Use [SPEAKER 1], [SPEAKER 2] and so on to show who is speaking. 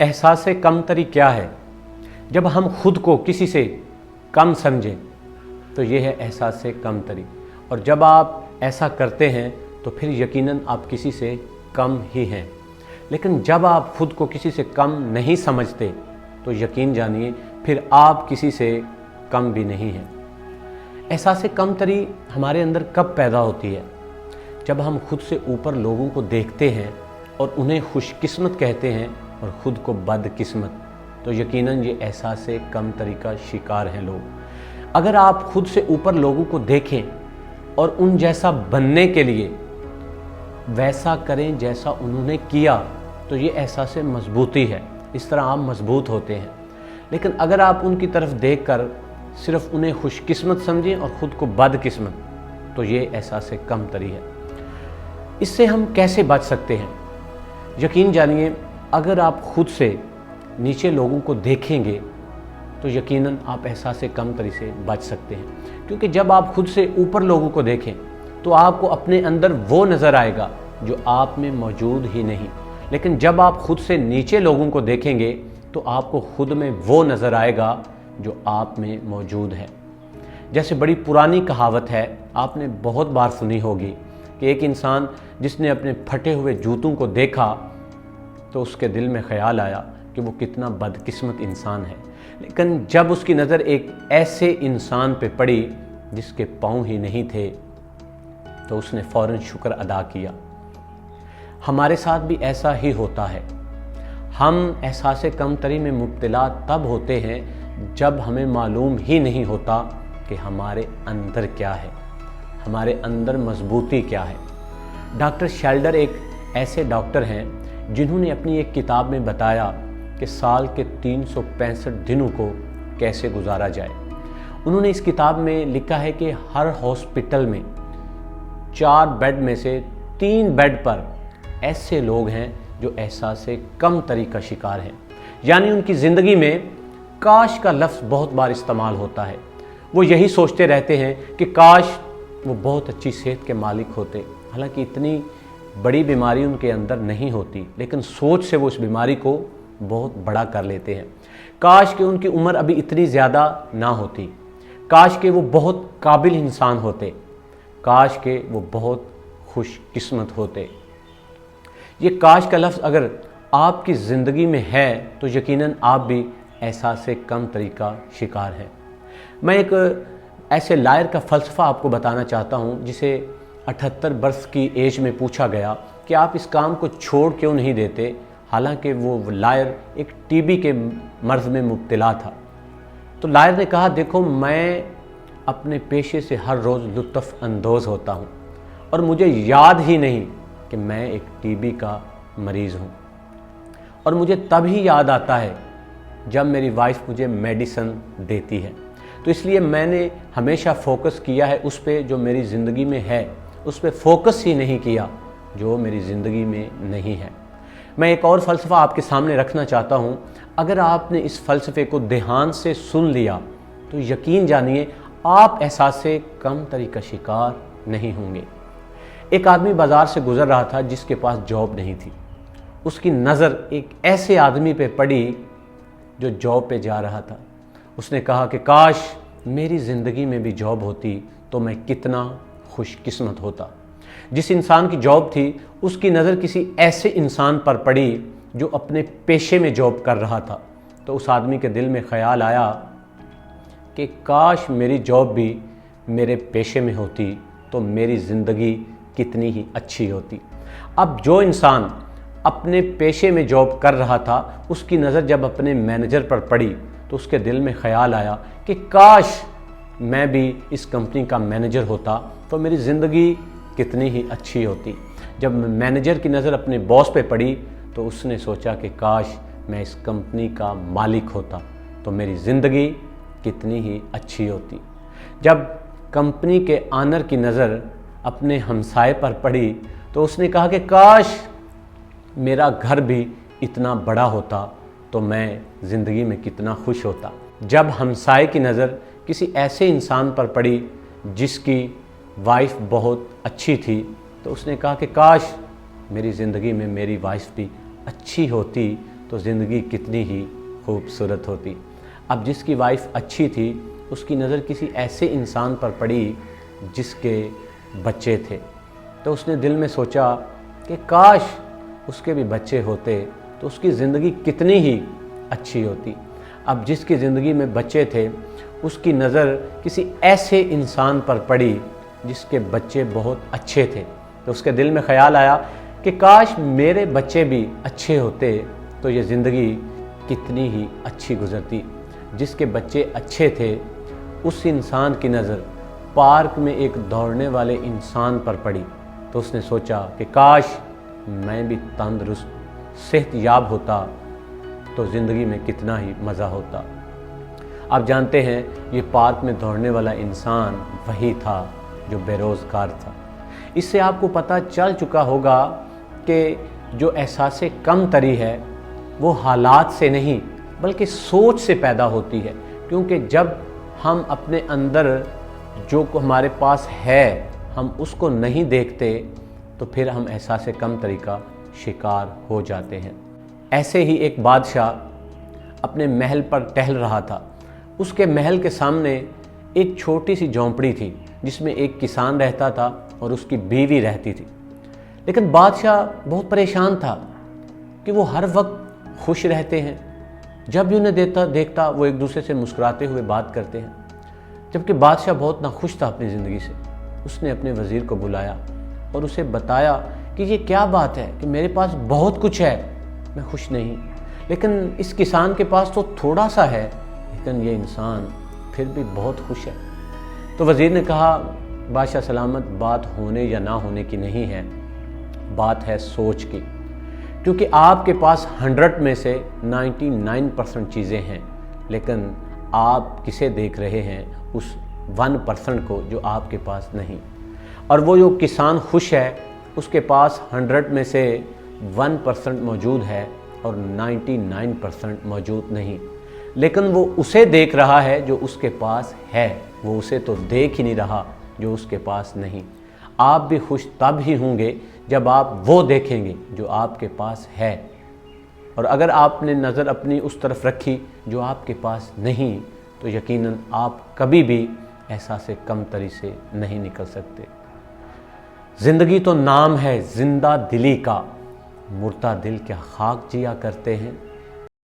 [SPEAKER 1] एहसास कमतरी क्या है? जब हम खुद को किसी से कम समझें तो ये है एहसास कमतरी। और जब आप ऐसा करते हैं तो फिर यकीनन आप किसी से कम ही हैं। लेकिन जब आप खुद को किसी से कम नहीं समझते तो यकीन जानिए फिर आप किसी से कम भी नहीं हैं। एहसास कमतरी हमारे अंदर कब पैदा होती है? जब हम खुद से ऊपर लोगों को देखते हैं और उन्हें खुशकिस्मत कहते हैं और ख़ुद को बदकिस्मत, तो यकीनन ये एहसास कमतरी का शिकार हैं लोग। अगर आप खुद से ऊपर लोगों को देखें और उन जैसा बनने के लिए वैसा करें जैसा उन्होंने किया तो ये एहसास मजबूती है। इस तरह आप मजबूत होते हैं। लेकिन अगर आप उनकी तरफ देखकर सिर्फ उन्हें खुशकिस्मत समझें और ख़ुद को बदकिस्मत, तो ये एहसास कमतरी है। इससे हम कैसे बच सकते हैं? यकीन जानिए अगर आप खुद से नीचे लोगों को देखेंगे तो यकीनन आप एहसास कमतरी से बच सकते हैं। क्योंकि जब आप खुद से ऊपर लोगों को देखें तो आपको अपने अंदर वो नज़र आएगा जो आप में मौजूद ही नहीं। लेकिन जब आप खुद से नीचे लोगों को देखेंगे तो आपको खुद में वो नज़र आएगा जो आप में मौजूद है। जैसे बड़ी पुरानी कहावत है, आपने बहुत बार सुनी होगी कि एक इंसान जिसने अपने फटे हुए जूतों को देखा तो उसके दिल में ख्याल आया कि वो कितना बदकिस्मत इंसान है। लेकिन जब उसकी नज़र एक ऐसे इंसान पे पड़ी जिसके पाँव ही नहीं थे तो उसने फ़ौरन शुक्र अदा किया। हमारे साथ भी ऐसा ही होता है। हम एहसास कमतरी में मुब्तला तब होते हैं जब हमें मालूम ही नहीं होता कि हमारे अंदर क्या है, हमारे अंदर मजबूती क्या है। डॉक्टर शेल्डर एक ऐसे डॉक्टर हैं जिन्होंने अपनी एक किताब में बताया कि साल के 365 दिनों को कैसे गुजारा जाए। उन्होंने इस किताब में लिखा है कि हर हॉस्पिटल में 4 बेड में से 3 बेड पर ऐसे लोग हैं जो एहसास कमतरी का शिकार हैं। यानी उनकी ज़िंदगी में काश का लफ्ज़ बहुत बार इस्तेमाल होता है। वो यही सोचते रहते हैं कि काश वो बहुत अच्छी सेहत के मालिक होते। हालांकि इतनी बड़ी बीमारी उनके अंदर नहीं होती, लेकिन सोच से वो उस बीमारी को बहुत बड़ा कर लेते हैं। काश कि उनकी उम्र अभी इतनी ज़्यादा ना होती, काश कि वो बहुत काबिल इंसान होते, काश कि वो बहुत खुशकिस्मत होते। ये काश का लफ्ज़ अगर आपकी ज़िंदगी में है तो यकीनन आप भी एहसास कमतरी का शिकार हैं। मैं एक ऐसे लायर का फ़लसफ़ा आपको बताना चाहता हूँ जिसे 78 वर्ष की एज में पूछा गया कि आप इस काम को छोड़ क्यों नहीं देते। हालांकि वो लायर एक टीबी के मर्ज़ में मुब्तला था। तो लायर ने कहा, देखो मैं अपने पेशे से हर रोज़ लुत्फ़ अंदोज़ होता हूँ और मुझे याद ही नहीं कि मैं एक टीबी का मरीज़ हूँ। और मुझे तभी याद आता है जब मेरी वाइफ मुझे मेडिसिन देती है। तो इसलिए मैंने हमेशा फोकस किया है उस पे जो मेरी ज़िंदगी में है, उस पे फोकस ही नहीं किया जो मेरी ज़िंदगी में नहीं है। मैं एक और फ़लसफ़ा आपके सामने रखना चाहता हूँ। अगर आपने इस फ़लसफ़े को ध्यान से सुन लिया तो यकीन जानिए आप एहसास कमतरी का शिकार नहीं होंगे। एक आदमी बाज़ार से गुज़र रहा था जिसके पास जॉब नहीं थी। उसकी नज़र एक ऐसे आदमी पे पड़ी जो जॉब पे जा रहा था। उसने कहा कि काश मेरी ज़िंदगी में भी जॉब होती तो मैं कितना खुशकिस्मत होता। जिस इंसान की जॉब थी उसकी नज़र किसी ऐसे इंसान पर पड़ी जो अपने पेशे में जॉब कर रहा था। तो उस आदमी के दिल में ख्याल आया कि काश मेरी जॉब भी मेरे पेशे में होती तो मेरी ज़िंदगी कितनी ही अच्छी होती। अब जो इंसान अपने पेशे में जॉब कर रहा था उसकी नज़र जब अपने मैनेजर पर पड़ी तो उसके दिल में ख्याल आया कि काश मैं भी इस कंपनी का मैनेजर होता तो मेरी ज़िंदगी कितनी ही अच्छी होती। जब मैनेजर की नज़र अपने बॉस पे पड़ी तो उसने सोचा कि काश मैं इस कंपनी का मालिक होता तो मेरी ज़िंदगी कितनी ही अच्छी होती। जब कंपनी के ऑनर की नज़र अपने हमसाए पर पड़ी तो उसने कहा कि काश मेरा घर भी इतना बड़ा होता तो मैं ज़िंदगी में कितना खुश होता। जब हमसाए की नज़र किसी ऐसे इंसान पर पड़ी जिसकी वाइफ बहुत अच्छी थी तो उसने कहा कि काश मेरी ज़िंदगी में मेरी वाइफ भी अच्छी होती तो ज़िंदगी कितनी ही खूबसूरत होती। अब जिसकी वाइफ अच्छी थी, उसकी नज़र किसी ऐसे इंसान पर पड़ी जिसके बच्चे थे, तो उसने दिल में सोचा कि काश उसके भी बच्चे होते तो उसकी ज़िंदगी कितनी ही अच्छी होती। अब जिसकी ज़िंदगी में बच्चे थे, उसकी नज़र किसी ऐसे इंसान पर पड़ी जिसके बच्चे बहुत अच्छे थे, तो उसके दिल में ख़्याल आया कि काश मेरे बच्चे भी अच्छे होते तो ये ज़िंदगी कितनी ही अच्छी गुजरती। जिसके बच्चे अच्छे थे, उस इंसान की नज़र पार्क में एक दौड़ने वाले इंसान पर पड़ी, तो उसने सोचा कि काश मैं भी तंदुरुस्त सेहतयाब होता तो ज़िंदगी में कितना ही मज़ा होता। आप जानते हैं, ये पार्क में दौड़ने वाला इंसान वही था जो बेरोज़गार था। इससे आपको पता चल चुका होगा कि जो एहसास कमतरी है वो हालात से नहीं बल्कि सोच से पैदा होती है, क्योंकि जब हम अपने अंदर जो हमारे पास है हम उसको नहीं देखते तो फिर हम एहसास कमतरी का शिकार हो जाते हैं। ऐसे ही एक बादशाह अपने महल पर टहल रहा था। उसके महल के सामने एक छोटी सी झोंपड़ी थी जिसमें एक किसान रहता था और उसकी बीवी रहती थी। लेकिन बादशाह बहुत परेशान था कि वो हर वक्त खुश रहते हैं, जब भी उन्हें देखता वो एक दूसरे से मुस्कुराते हुए बात करते हैं, जबकि बादशाह बहुत नाखुश था अपनी ज़िंदगी से। उसने अपने वज़ीर को बुलाया और उसे बताया कि ये क्या बात है कि मेरे पास बहुत कुछ है, मैं खुश नहीं, लेकिन इस किसान के पास तो थोड़ा सा है, लेकिन ये इंसान फिर भी बहुत खुश है। तो वज़ीर ने कहा, बादशाह सलामत, बात होने या ना होने की नहीं है, बात है सोच की। क्योंकि आपके पास 100 में से 99% चीज़ें हैं, लेकिन आप किसे देख रहे हैं? उस 1% को जो आपके पास नहीं। और वो जो किसान खुश है उसके पास 100 में से 1% मौजूद है और 99% मौजूद नहीं, लेकिन वो उसे देख रहा है जो उसके पास है, वो उसे तो देख ही नहीं रहा जो उसके पास नहीं। आप भी खुश तब ही होंगे जब आप वो देखेंगे जो आपके पास है, और अगर आपने नज़र अपनी उस तरफ रखी जो आपके पास नहीं, तो यकीनन आप कभी भी एहसास कमतरी से नहीं निकल सकते। ज़िंदगी तो नाम है जिंदा दिली का, मुर्दा दिल क्या खाक जिया करते हैं।